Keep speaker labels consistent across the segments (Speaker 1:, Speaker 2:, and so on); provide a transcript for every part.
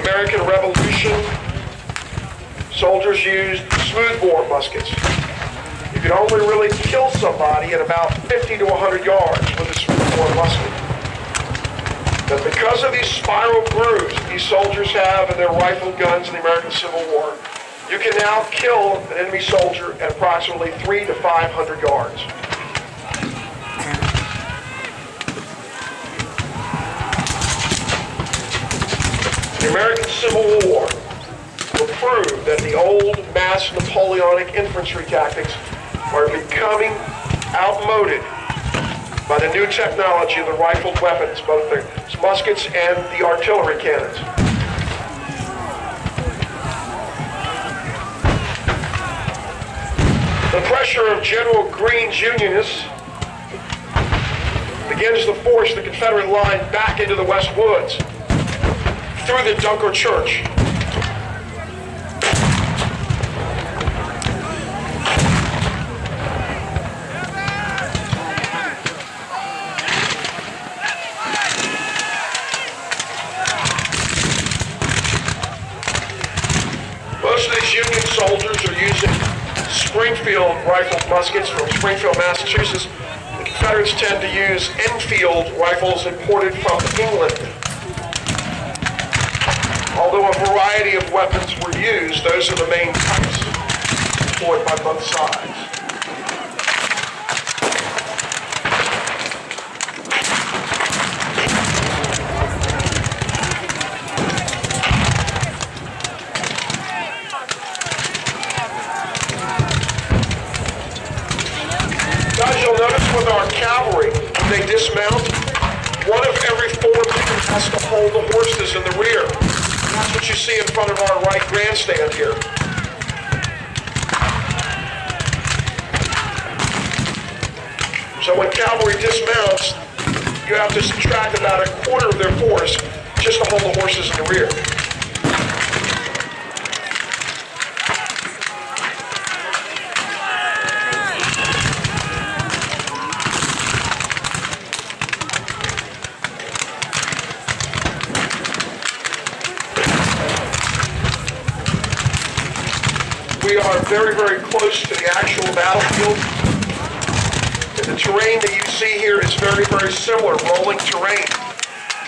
Speaker 1: American Revolution, soldiers used smoothbore muskets. You could only really kill somebody at about 50 to 100 yards with a smoothbore musket. But because of these spiral grooves these soldiers have in their rifled guns in the American Civil War, you can now kill an enemy soldier at approximately 300 to 500 yards. The American Civil War will prove that the old mass Napoleonic infantry tactics are becoming outmoded by the new technology of the rifled weapons, both the muskets and the artillery cannons. The pressure of General Greene's Unionists begins to force the Confederate line back into the West Woods through the Dunker Church. Most of these Union soldiers are using Springfield rifled muskets from Springfield, Massachusetts. The Confederates tend to use Enfield rifles imported from England. Although a variety of weapons were used, those are the main types employed by both sides. Guys, you'll notice with our cavalry, when they dismount, one of every 4 men has to hold the horses in the rear. That's what you see in front of our right grandstand here. So when cavalry dismounts, you have to subtract about a quarter of their force just to hold the horses in the rear. We are very, very close to the actual battlefield. And the terrain that you see here is very, very similar, rolling terrain.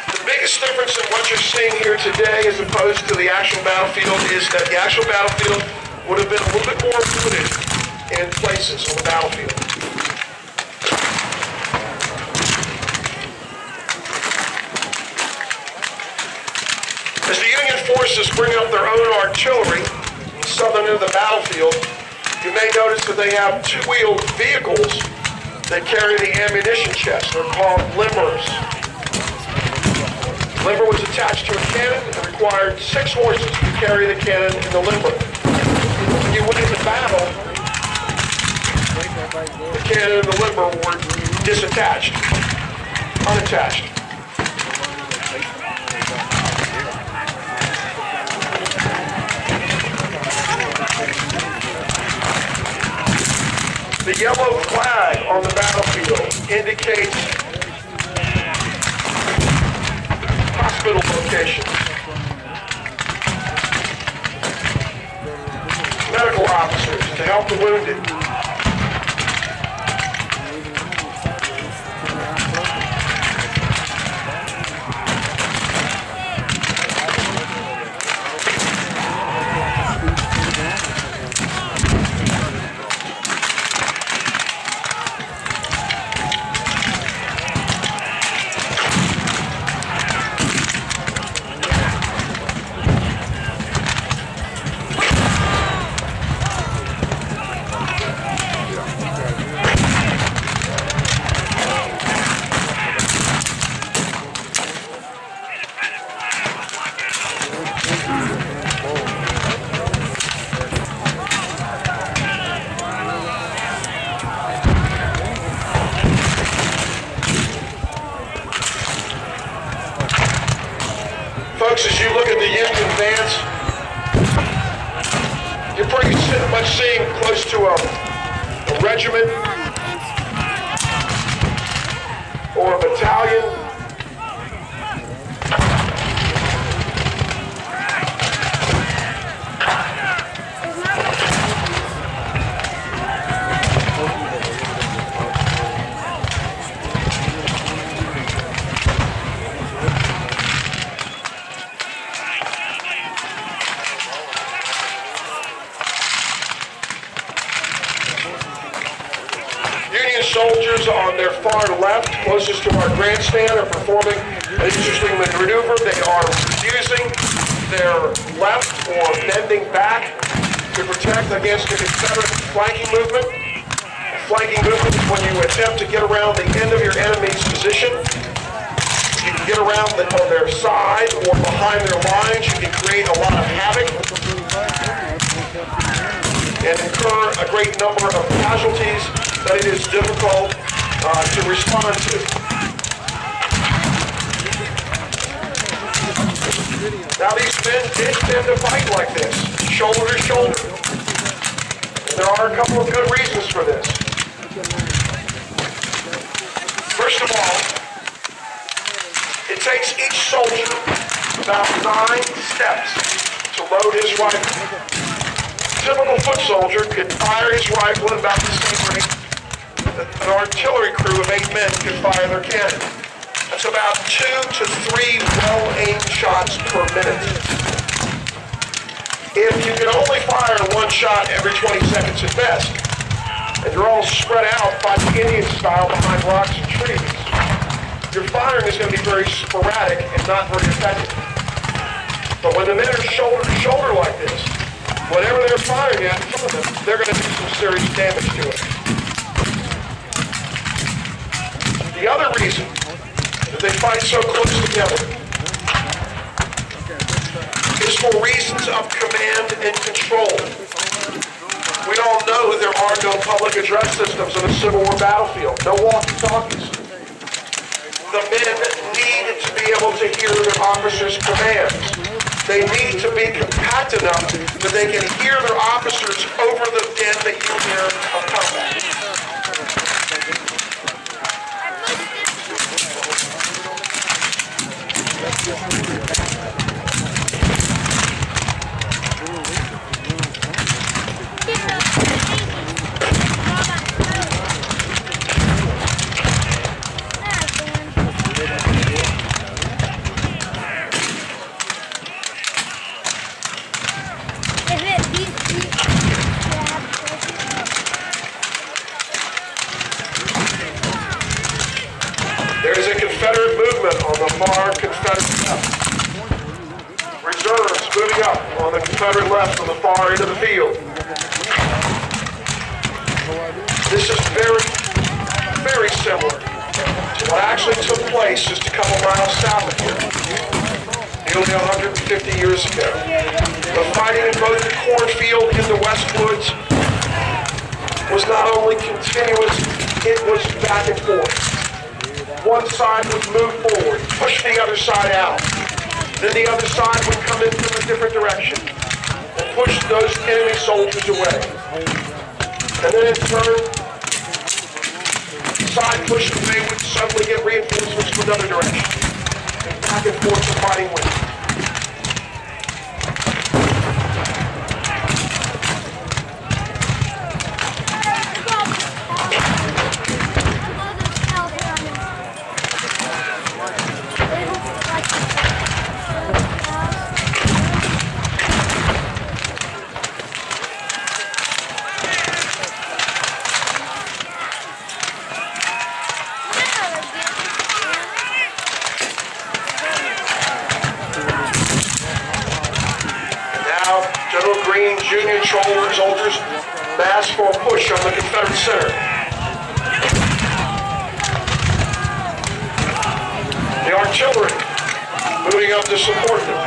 Speaker 1: The biggest difference in what you're seeing here today as opposed to the actual battlefield is that the actual battlefield would have been a little bit more wooded in places on the battlefield. As the Union forces bring up their own artillery southern end of the battlefield, you may notice that they have two-wheeled vehicles that carry the ammunition chest. They're called limbers. Limber was attached to a cannon and required 6 horses to carry the cannon in the limber. When you went into battle, the cannon and the limber were disattached, unattached. The yellow flag on the battlefield indicates hospital locations, medical officers to help the wounded. Folks, as you look at the Union advance, you're pretty much seeing close to a regiment or a battalion. soldiers on their far left, closest to our grandstand, are performing an interesting maneuver. They are using their left or bending back to protect against the Confederate flanking movement. Flanking movement is when you attempt to get around the end of your enemy's position. You can get around on their side or behind their lines. You can create a lot of havoc and incur a great number of casualties that it is difficult to respond to. Now these men did tend to fight like this, shoulder to shoulder. And there are a couple of good reasons for this. First of all, it takes each soldier about 9 steps to load his rifle. A typical foot soldier could fire his rifle at about the same rate that an artillery crew of 8 men could fire their cannon. That's about 2 to 3 well-aimed shots per minute. If you can only fire 1 shot every 20 seconds at best, and you're all spread out fighting Indian style behind rocks and trees, your firing is going to be very sporadic and not very effective. But when the men are shoulder to shoulder like this, whatever they're firing at in front of them, they're going to do some serious damage to it. The other reason that they fight so close together is for reasons of command and control. We all know there are no public address systems on a Civil War battlefield, no walkie-talkies. The men need to be able to hear their officers' commands. They need to be compact enough that they can hear their officers over the din that you hear of combat. There is a Confederate movement on the far Confederate left. Reserves moving up on the Confederate left on the far end of the field. This is very, very similar to what actually took place just a couple miles south of here, nearly 150 years ago. The fighting in both the cornfield and the West Woods was not only continuous, it was back and forth. One side would move forward, push the other side out. Then the other side would come in from a different direction and push those enemy soldiers away. And then in turn, the side pushed away would suddenly get reinforcements from another direction. And back and forth the fighting went. General Greene's Union soldiers mass for a push on the Confederate center. The artillery moving up to support them.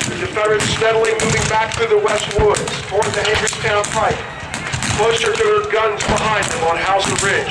Speaker 1: The Confederates steadily moving back through the West Woods toward the Hagerstown Pike, closer to their guns behind them on Hauser Ridge.